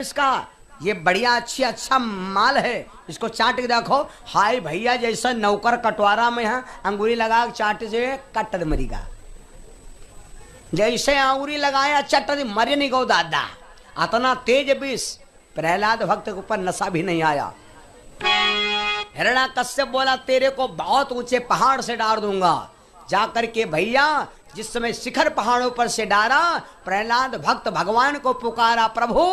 इसका ये बढ़िया अच्छा माल है, इसको चाट के देखो। हाय भैया जैसा नौकर कटवारा में है, अंगूरी लगा चाट से कट मरीगा। जैसे अंगूरी लगाया चट मरे नहीं गो दादा। अतना तेज विष प्रहलाद भक्त के ऊपर नशा भी नहीं आया। हिरण्याकश्यप बोला तेरे को बहुत ऊंचे पहाड़ से डाल दूंगा। जाकर के भैया जिस समय शिखर पहाड़ों पर से डाला, प्रहलाद भक्त भगवान को पुकारा, प्रभु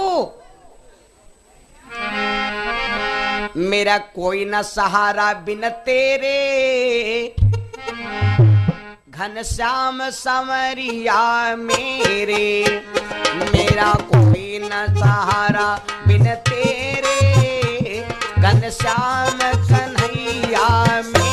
मेरा कोई न सहारा बिन तेरे, घनश्याम समरिया मेरे। मेरा कोई न सहारा बिन तेरे, घनश्याम कन्हैया मेरे।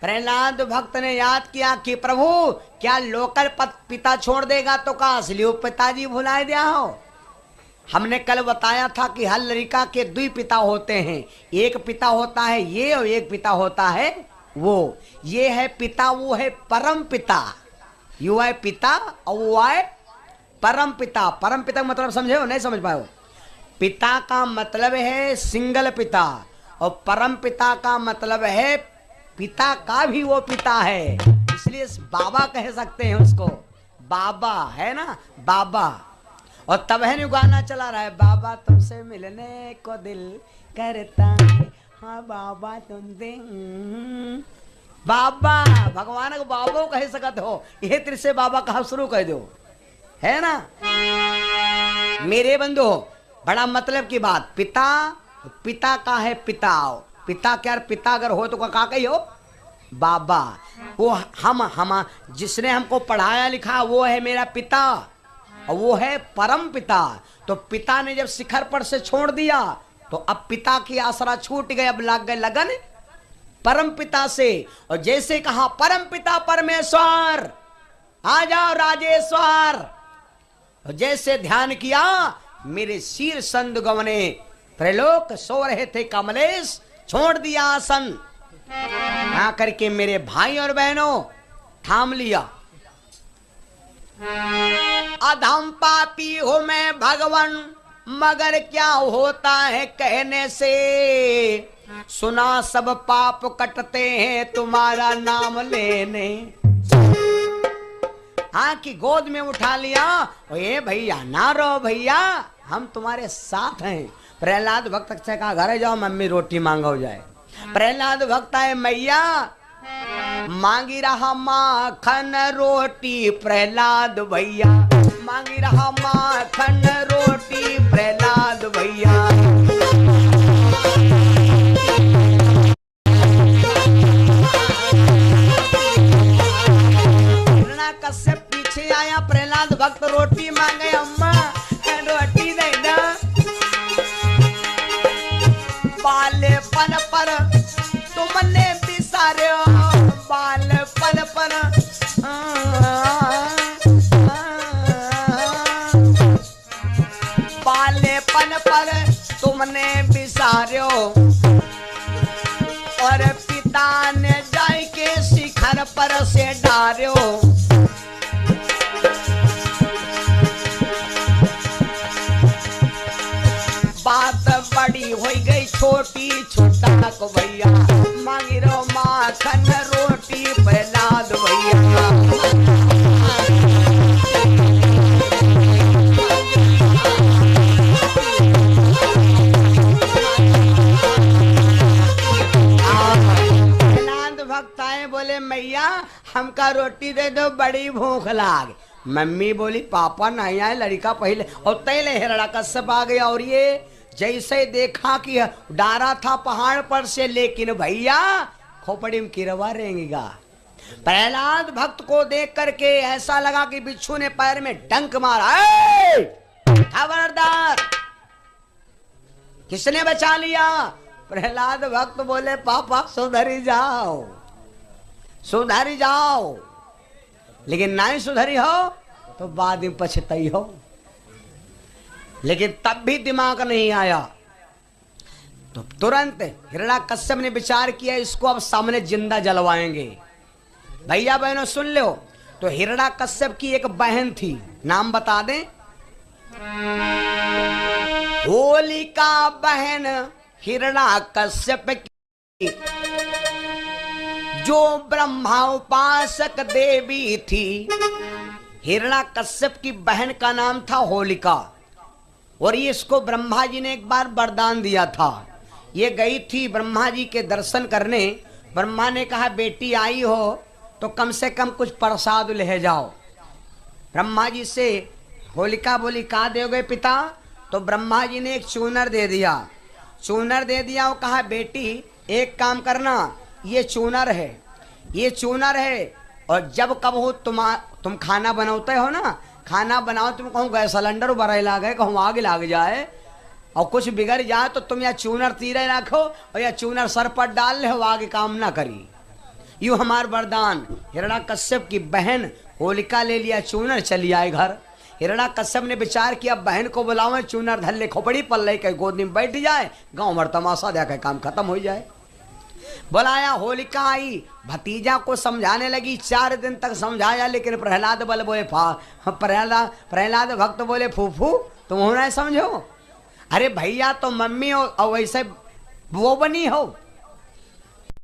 प्रहलाद भक्त ने याद किया कि प्रभु क्या लोकल पिता छोड़ देगा तो का असली पिताजी भुलाए दिया हो। हमने कल बताया था कि हर लड़का के दो पिता होते हैं, एक पिता होता है ये और एक पिता होता है वो। ये है पिता, वो है परम पिता। यू है पिता और वो है परम पिता। परम पिता का मतलब समझे हो नहीं समझ पाए हो? पिता का मतलब है सिंगल पिता और परम पिता का मतलब है पिता का भी वो पिता है, इसलिए बाबा कह सकते हैं उसको। बाबा है ना, बाबा। और तब है गाना चला रहा है, बाबा तुमसे मिलने को दिल करता है, हाँ बाबा तुमसे। बाबा भगवान को बाबा कह सकते हो, ये तिर से बाबा कहा शुरू कर दो, है ना मेरे बंधु। बड़ा मतलब की बात, पिता पिता का है पिता। पिता क्या, पिता अगर हो तो का कही हो बाबा। वो हम जिसने हमको पढ़ाया लिखा वो है मेरा पिता और वो है परम पिता। तो पिता ने जब शिखर पर से छोड़ दिया तो अब पिता की आसरा छूट गए, अब लग गए लगन परम पिता से। और जैसे कहा परम पिता परमेश्वर आ जाओ राजेश्वर, और जैसे ध्यान किया मेरे शीर संत गवने त्रैलोक सो रहे थे कमलेश, छोड़ दिया आसन आकर के मेरे भाई और बहनों थाम लिया। अधम पापी हूं मैं भगवान, मगर क्या होता है कहने से, सुना सब पाप कटते हैं तुम्हारा नाम लेने। हाँ की गोद में उठा लिया, ये भैया ना रो भैया हम तुम्हारे साथ हैं। प्रहलाद भक्त से कहा घर जाओ मम्मी रोटी मांगो जाए। प्रहलाद भक्त है मैया मांगी रहा माखन रोटी, प्रहलाद भैया मांगी रहा माखन रोटी, प्रहलाद भैया। हिरण्याकश्यप पीछे आया, प्रहलाद भक्त रोटी मांगे, अम्मा रोटी दे दो। बालपन पर तुमने बिसारे, बालपन पर बालपन पर तुमने बिसारे, और पिता ने जाय के शिखर पर से डार्यो। बात बड़ी हो गई छोटी, छोटा को भैया मांगी रो माखन रोटी। बोले मैया हमका रोटी दे दो, बड़ी भूख लाग। मम्मी बोली पापा नहीं आए, लड़का पहले। और तैले हिरण्यकश्यप आ गया और ये जैसे देखा कि डारा था पहाड़ पर से, लेकिन भैया खोपड़ी में किरवा रहेंगा। प्रहलाद भक्त को देख करके ऐसा लगा कि बिच्छू ने पैर में डंक मारा। खबरदार, किसने बचा लिया? प्रहलाद भक्त बोले पापा सुधरी जाओ, सुधरी जाओ, लेकिन नहीं सुधरी हो तो बाद में पछताई हो। लेकिन तब भी दिमाग नहीं आया, तो तुरंत हिरण्यकश्यप ने विचार किया इसको अब सामने जिंदा जलवाएंगे। भैया बहनों सुन लो, तो हिरण्यकश्यप की एक बहन थी, नाम बता दें, होलिका बहन हिरण्यकश्यप की, जो ब्रह्मा उपासक देवी थी। हिरण्यकश्यप की बहन का नाम था होलिका, और ये इसको ब्रह्मा जी ने एक बार वरदान दिया था। ये गई थी ब्रह्मा जी के दर्शन करने। ब्रह्मा ने कहा बेटी आई हो तो कम से कम कुछ प्रसाद ले जाओ। ब्रह्मा जी से होलिका बोली कहाँ दोगे पिता? तो ब्रह्मा जी ने एक चूनर दे दिया। चूनर दे दिया और कहा बेटी एक काम करना, ये चूनर है, ये चूनर है, और जब कब हो तुम खाना बनाते हो ना, खाना बनाओ, तुम कहूँ गैस सिलेंडर बराई लागे, कहूँ आग लाग जाए और कुछ बिगड़ जाए तो तुम या चूनर तीरे रखो और या चूनर सर पर डाल ले, आगे काम ना करी। यूं हमार वरदान। हिरण्यकश्यप की बहन होलिका ले लिया चूनर, चली आए घर। हिरण्यकश्यप ने विचार किया बहन को बुलावे, चूनर धर ले खोपड़ी पर ले के गोद में बैठ जाए, गांव भर तमाशा देखा काम खत्म हो जाए। बुलाया, होलिका आई, भतीजा को समझाने लगी। 4 दिन तक समझाया, लेकिन प्रहलाद बोले प्रहलाद भक्त बोले फूफू तुम हो ना समझो, अरे भैया तो मम्मी हो और वैसे वो बनी हो,